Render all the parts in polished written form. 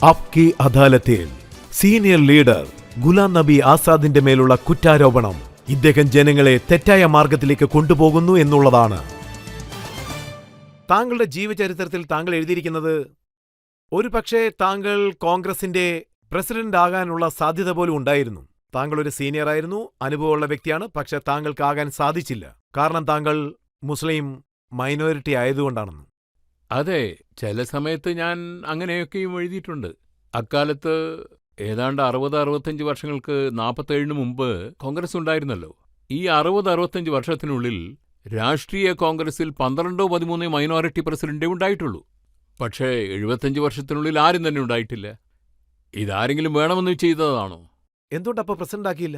അപ്കി അദാലത്തിൽ senior leader Ghulam Nabi ആസാദിന്റെ മേലുള്ള കുറ്റാരോപണം ഇദ്ദേഹം ജനങ്ങളെ തെറ്റായ മാർഗത്തിലേക്ക് കൊണ്ടുപോകുന്നു എന്നുള്ളതാണ്. താങ്കളുടെ ജീവചരിത്രത്തിൽ താങ്കൾ എഴുതിയിരിക്കുന്നത് ഒരുപക്ഷെ താങ്കൾ കോൺഗ്രസിന്റെ പ്രസിഡന്റ് ആകാനുള്ള സാധ്യത പോലും ഉണ്ടായിരുന്നു. താങ്കൾ ഒരു സീനിയർ ആയിരുന്നു, അനുഭവമുള്ള വ്യക്തിയാണ്. പക്ഷെ താങ്കൾക്കാകാൻ സാധിച്ചില്ല. കാരണം താങ്കൾ മുസ്ലിം മൈനോറിറ്റി ആയതുകൊണ്ടാണെന്ന്. അതെ, ചില സമയത്ത് ഞാൻ അങ്ങനെയൊക്കെയും എഴുതിയിട്ടുണ്ട്. അക്കാലത്ത് ഏതാണ്ട് 60-65 വർഷങ്ങൾക്ക് 47 മുമ്പ് കോൺഗ്രസ് ഉണ്ടായിരുന്നല്ലോ. ഈ 60-65 വർഷത്തിനുള്ളിൽ രാഷ്ട്രീയ കോൺഗ്രസിൽ 12-13 മൈനോറിറ്റി പ്രസിഡന്റേ ഉണ്ടായിട്ടുള്ളൂ. പക്ഷേ 75 വർഷത്തിനുള്ളിൽ ആരും തന്നെ ഉണ്ടായിട്ടില്ല. ഇതാരെങ്കിലും വേണമെന്ന് ചെയ്തതാണോ? എന്തുകൊണ്ടപ്പോൾ പ്രസിഡന്റ് ആക്കിയില്ല?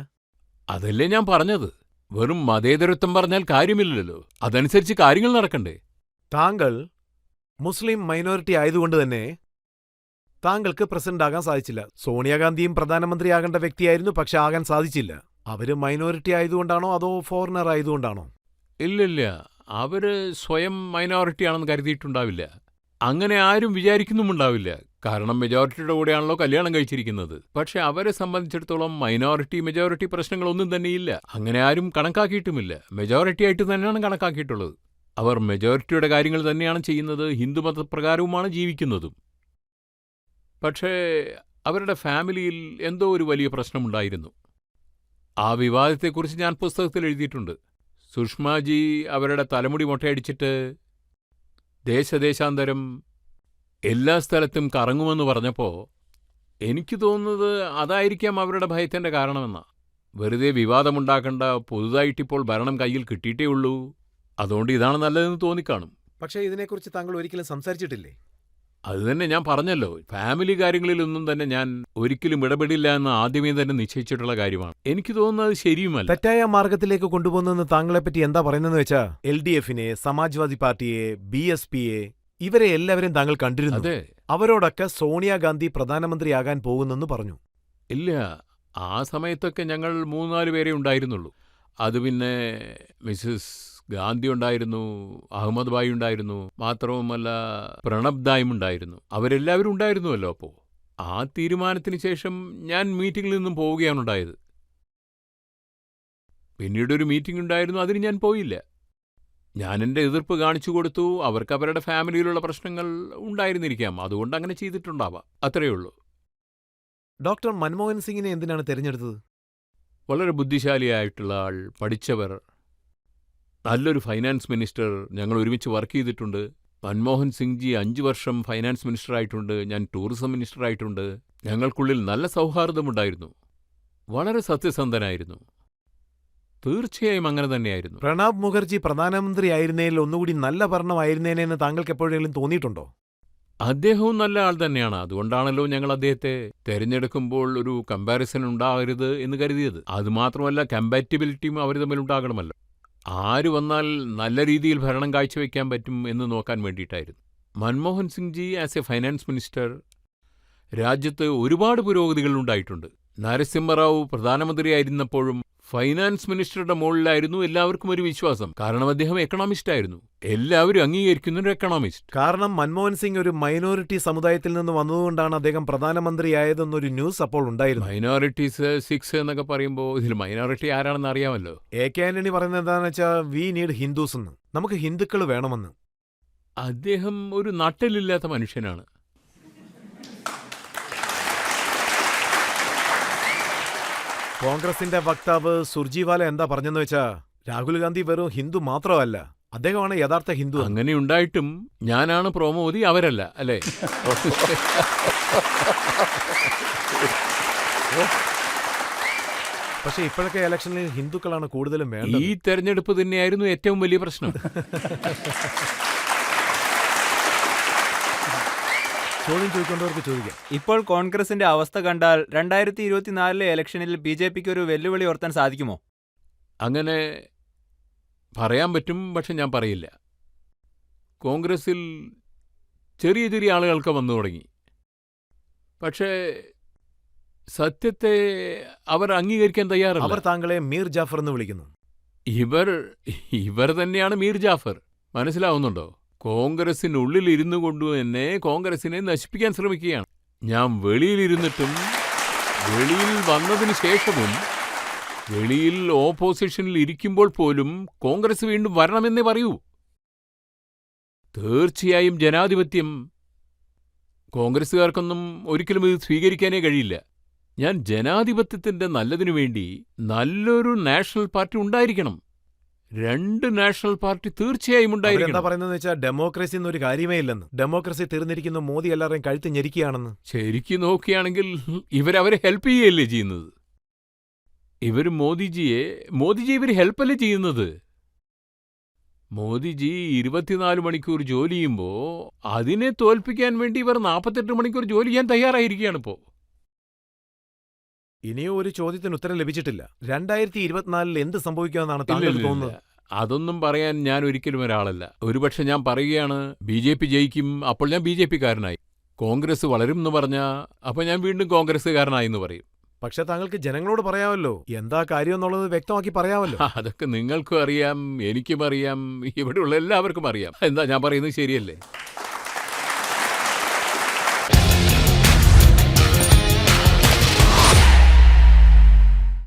അതല്ലേ ഞാൻ പറഞ്ഞത്. വെറും മതേതരത്വം പറഞ്ഞാൽ കാര്യമില്ലല്ലോ, അതനുസരിച്ച് കാര്യങ്ങൾ നടക്കണ്ടേ. താങ്കൾ മുസ്ലിം മൈനോറിറ്റി ആയതുകൊണ്ട് തന്നെ താങ്കൾക്ക് പ്രസിഡന്റ് ആകാൻ സാധിച്ചില്ല. സോണിയാഗാന്ധിയും പ്രധാനമന്ത്രിയാകേണ്ട വ്യക്തിയായിരുന്നു, പക്ഷെ ആകാൻ സാധിച്ചില്ല. അവര് മൈനോറിറ്റി ആയതുകൊണ്ടാണോ അതോ ഫോറിനർ ആയതുകൊണ്ടാണോ? ഇല്ലില്ല, അവര് സ്വയം മൈനോറിറ്റി ആണെന്ന് കരുതിയിട്ടുണ്ടാവില്ല. അങ്ങനെ ആരും വിചാരിക്കുന്നുമുണ്ടാവില്ല. കാരണം മെജോറിറ്റിയുടെ കൂടെയാണല്ലോ കല്യാണം കഴിച്ചിരിക്കുന്നത്. പക്ഷെ അവരെ സംബന്ധിച്ചിടത്തോളം മൈനോറിറ്റി മെജോറിറ്റി പ്രശ്നങ്ങളൊന്നും തന്നെയില്ല. അങ്ങനെ ആരും കണക്കാക്കിയിട്ടുമില്ല. മെജോറിറ്റി ആയിട്ട് തന്നെയാണ് കണക്കാക്കിയിട്ടുള്ളത്. അവർ മെജോറിറ്റിയുടെ കാര്യങ്ങൾ തന്നെയാണ് ചെയ്യുന്നത്, ഹിന്ദുമതപ്രകാരവുമാണ് ജീവിക്കുന്നതും. പക്ഷേ അവരുടെ ഫാമിലിയിൽ എന്തോ ഒരു വലിയ പ്രശ്നമുണ്ടായിരുന്നു. ആ വിവാദത്തെക്കുറിച്ച് ഞാൻ പുസ്തകത്തിൽ എഴുതിയിട്ടുണ്ട്. സുഷമാജി അവരുടെ തലമുടി മൊട്ടയടിച്ചിട്ട് ദേശദേശാന്തരം എല്ലാ സ്ഥലത്തും കറങ്ങുമെന്ന് പറഞ്ഞപ്പോൾ എനിക്ക് തോന്നുന്നത് അതായിരിക്കാം അവരുടെ ഭയത്തിൻ്റെ കാരണമെന്നാ. വെറുതെ വിവാദമുണ്ടാക്കണ്ട, പുതുതായിട്ടിപ്പോൾ ഭരണം കയ്യിൽ കിട്ടിയിട്ടേ ഉള്ളൂ, അതുകൊണ്ട് ഇതാണ് നല്ലതെന്ന് തോന്നിക്കാണും. പക്ഷേ ഇതിനെക്കുറിച്ച് താങ്കൾ ഒരിക്കലും സംസാരിച്ചിട്ടില്ലേ? അതുതന്നെ ഞാൻ പറഞ്ഞല്ലോ, ഫാമിലി കാര്യങ്ങളിലൊന്നും തന്നെ ഞാൻ ഒരിക്കലും ഇടപെടില്ല എന്ന് ആദ്യമേ തന്നെ നിശ്ചയിച്ചിട്ടുള്ള കാര്യമാണ്. എനിക്ക് തോന്നുന്നത് ശരിയുമല്ല. തെറ്റായ മാർഗത്തിലേക്ക് കൊണ്ടുപോകുന്നെന്ന് താങ്കളെപ്പറ്റി എന്താ പറയുന്നതെന്ന് വെച്ചാ, LDFനെ, സമാജ്വാദി പാർട്ടിയെ, BSPയെ, ഇവരെ എല്ലാവരും താങ്കൾ കണ്ടിരുന്നു. അതെ, അവരോടൊക്കെ സോണിയാഗാന്ധി പ്രധാനമന്ത്രിയാകാൻ പോകുന്നെന്ന് പറഞ്ഞു. ഇല്ല, ആ സമയത്തൊക്കെ ഞങ്ങൾ 3-4 പേരെ ഉണ്ടായിരുന്നുള്ളൂ. അത് പിന്നെ മിസ്സസ് ഗാന്ധി ഉണ്ടായിരുന്നു, അഹമ്മദ് ഭായി ഉണ്ടായിരുന്നു, മാത്രവുമല്ല പ്രണബ് ദായും ഉണ്ടായിരുന്നു. അവരെല്ലാവരും ഉണ്ടായിരുന്നുവല്ലോ. അപ്പോൾ ആ തീരുമാനത്തിന് ശേഷം ഞാൻ മീറ്റിംഗിൽ നിന്നും പോവുകയാണുണ്ടായത്. പിന്നീടൊരു മീറ്റിംഗ് ഉണ്ടായിരുന്നു, അതിന് ഞാൻ പോയില്ല. ഞാൻ എൻ്റെ എതിർപ്പ് കാണിച്ചു കൊടുത്തു. അവർക്ക് അവരുടെ ഫാമിലിയിലുള്ള പ്രശ്നങ്ങൾ ഉണ്ടായിരുന്നിരിക്കാം, അതുകൊണ്ട് അങ്ങനെ ചെയ്തിട്ടുണ്ടാവാം, അത്രയേ ഉള്ളൂ. ഡോക്ടർ മൻമോഹൻ സിംഗിനെ എന്തിനാണ് തെരഞ്ഞെടുത്തത്? വളരെ ബുദ്ധിശാലിയായിട്ടുള്ള ആൾ, പഠിച്ചവർ, നല്ലൊരു ഫൈനാൻസ് മിനിസ്റ്റർ. ഞങ്ങൾ ഒരുമിച്ച് വർക്ക് ചെയ്തിട്ടുണ്ട്. മൻമോഹൻ സിംഗ് ജി 5 വർഷം ഫൈനാൻസ് മിനിസ്റ്ററായിട്ടുണ്ട്, ഞാൻ ടൂറിസം മിനിസ്റ്ററായിട്ടുണ്ട്. ഞങ്ങൾക്കുള്ളിൽ നല്ല സൗഹാർദ്ദമുണ്ടായിരുന്നു. വളരെ സത്യസന്ധനായിരുന്നു. തീർച്ചയായും അങ്ങനെ തന്നെയായിരുന്നു. പ്രണബ് മുഖർജി പ്രധാനമന്ത്രിയായിരുന്നേൽ ഒന്നുകൂടി നല്ല ഭരണമായിരുന്നേനെന്ന് താങ്കൾക്ക് എപ്പോഴെങ്കിലും തോന്നിയിട്ടുണ്ടോ? അദ്ദേഹവും നല്ല ആൾ തന്നെയാണ്. അതുകൊണ്ടാണല്ലോ ഞങ്ങൾ അദ്ദേഹത്തെ തെരഞ്ഞെടുക്കുമ്പോൾ ഒരു കമ്പാരിസൺ ഉണ്ടാകരുത് എന്ന് കരുതിയത്. അതുമാത്രമല്ല, കമ്പാറ്റിബിലിറ്റിയും അവർ തമ്മിൽ ഉണ്ടാകണമല്ലോ. ആര് വന്നാൽ നല്ല രീതിയിൽ ഭരണം കാഴ്ചവെക്കാൻ പറ്റും എന്ന് നോക്കാൻ വേണ്ടിയിട്ടായിരുന്നു. Manmohan Singh ji as A finance minister രാജ്യത്ത് ഒരുപാട് പുരോഗതികൾ ഉണ്ടായിട്ടുണ്ട്. നരസിംഹറാവു പ്രധാനമന്ത്രിയായിരുന്നപ്പോഴും ഫൈനാൻസ് മിനിസ്റ്ററുടെ മുകളിലായിരുന്നു എല്ലാവർക്കും ഒരു വിശ്വാസം. കാരണം അദ്ദേഹം എക്കണോമിസ്റ്റ് ആയിരുന്നു, എല്ലാവരും അംഗീകരിക്കുന്ന ഒരു എക്കണോമിസ്റ്റ്. കാരണം മൻമോഹൻ സിംഗ് ഒരു മൈനോറിറ്റി സമുദായത്തിൽ നിന്ന് വന്നതുകൊണ്ടാണ് അദ്ദേഹം പ്രധാനമന്ത്രിയായതെന്നൊരു ന്യൂസ് അപ്പോൾ ഉണ്ടായിരുന്നു. മൈനോറിറ്റീസ് 6 എന്നൊക്കെ പറയുമ്പോൾ ഇതിൽ മൈനോറിറ്റി ആരാണെന്ന് അറിയാമല്ലോ. AK ആന്റണി പറയുന്നത് എന്താണെന്ന് വെച്ചാൽ, വി നീഡ് ഹിന്ദുസ് എന്ന്, നമുക്ക് ഹിന്ദുക്കൾ വേണമെന്ന്. അദ്ദേഹം ഒരു നട്ടലില്ലാത്ത മനുഷ്യനാണ്. കോൺഗ്രസിന്റെ വക്താവ് സുർജിവാല എന്താ പറഞ്ഞെന്ന് വെച്ചാ, രാഹുൽ ഗാന്ധി വെറും ഹിന്ദു മാത്രമല്ല, അദ്ദേഹമാണ് യഥാർത്ഥ ഹിന്ദു. അങ്ങനെ ഉണ്ടായിട്ടും ഞാനാണ് പ്രോ-മോദി, അവരല്ല, അല്ലേ? പക്ഷെ ഇപ്പോഴൊക്കെ ഇലക്ഷനിൽ ഹിന്ദുക്കളാണ് കൂടുതലും വേണ്ടത്. ഈ തെരഞ്ഞെടുപ്പ് തന്നെയായിരുന്നു ഏറ്റവും വലിയ പ്രശ്നം. ചോദ്യം ചോദിക്കേണ്ടവർക്ക് ചോദിക്കാം. ഇപ്പോൾ കോൺഗ്രസിന്റെ അവസ്ഥ കണ്ടാൽ 2024 ഇലക്ഷനിൽ BJPക്ക് ഒരു വെല്ലുവിളി ഉയർത്താൻ സാധിക്കുമോ? അങ്ങനെ പറയാൻ പറ്റും, പക്ഷെ ഞാൻ പറയില്ല. കോൺഗ്രസിൽ ചെറിയ ചെറിയ ആളുകൾക്ക് വന്നു തുടങ്ങി. പക്ഷേ സത്യത്തെ അവർ അംഗീകരിക്കാൻ തയ്യാറല്ല. അവർ താങ്കളെ മീർ ജാഫർ എന്ന് വിളിക്കുന്നു. ഇവർ തന്നെയാണ് മീർ ജാഫർ. മനസ്സിലാവുന്നുണ്ടോ? കോൺഗ്രസിനുള്ളിൽ ഇരുന്നു കൊണ്ടു തന്നെ കോൺഗ്രസിനെ നശിപ്പിക്കാൻ ശ്രമിക്കുകയാണ്. ഞാൻ വെളിയിലിരുന്നിട്ടും വെളിയിൽ വന്നതിന് ശേഷവും വെളിയിൽ ഓപ്പോസിഷനിൽ ഇരിക്കുമ്പോൾ പോലും കോൺഗ്രസ് വീണ്ടും വരണമെന്നേ പറയൂ. തീർച്ചയായും ജനാധിപത്യം കോൺഗ്രസ്സുകാർക്കൊന്നും ഒരിക്കലും ഇത് സ്വീകരിക്കാനേ കഴിയില്ല. ഞാൻ ജനാധിപത്യത്തിന്റെ നല്ലതിനു വേണ്ടി നല്ലൊരു നാഷണൽ പാർട്ടി ഉണ്ടായിരിക്കണം. 2 നാഷണൽ പാർട്ടി തീർച്ചയായും എന്താ ഉണ്ടായിരിക്കണം. പറയുന്നത് വെച്ചാൽ ഡെമോക്രസി എന്നൊരു കാര്യമേ ഇല്ലെന്ന്. ഡെമോക്രസി തീർന്നിരിക്കുന്ന മോദി എല്ലാവരെയും കഴുത്ത് ഞെരിക്കുകയാണെന്ന്. ശരിക്കും നോക്കുകയാണെങ്കിൽ ഇവരവരെ ഹെൽപ്പ് ചെയ്യുകയല്ലേ ചെയ്യുന്നത്. മോദിജി ഇവർ ഹെൽപ്പല്ലേ ചെയ്യുന്നത്. മോദിജി 24 മണിക്കൂർ ജോലി ചെയ്യുമ്പോൾ അതിനെ തോൽപ്പിക്കാൻ വേണ്ടി ഇവർ 48 മണിക്കൂർ ജോലി ചെയ്യാൻ തയ്യാറായിരിക്കുകയാണിപ്പോ. ഇനിയും ഒരു ചോദ്യത്തിന് ഉത്തരം ലഭിച്ചിട്ടില്ല. 2024 എന്ത് സംഭവിക്കുമെന്നാണ് ഇല്ല, താങ്കൾക്ക് ഇല്ല, തോന്നുന്നത്? ഇല്ല. അതൊന്നും പറയാൻ ഞാൻ ഒരിക്കലും ഒരാളല്ല. ഒരുപക്ഷെ ഞാൻ പറയുകയാണ് BJP ജയിക്കും, അപ്പോൾ ഞാൻ BJP-കാരനായി. കോൺഗ്രസ് വളരും എന്ന് പറഞ്ഞാൽ അപ്പോൾ ഞാൻ വീണ്ടും കോൺഗ്രസ്സുകാരനായി എന്ന് പറയും. പക്ഷെ താങ്കൾക്ക് ജനങ്ങളോട് പറയാമല്ലോ, എന്താ കാര്യം എന്നുള്ളത് വ്യക്തമാക്കി പറയാമല്ലോ. അതൊക്കെ നിങ്ങൾക്കും അറിയാം, എനിക്കും അറിയാം, ഇവിടെയുള്ള എല്ലാവർക്കും അറിയാം. എന്താ ഞാൻ പറയുന്നത് ശരിയല്ലേ?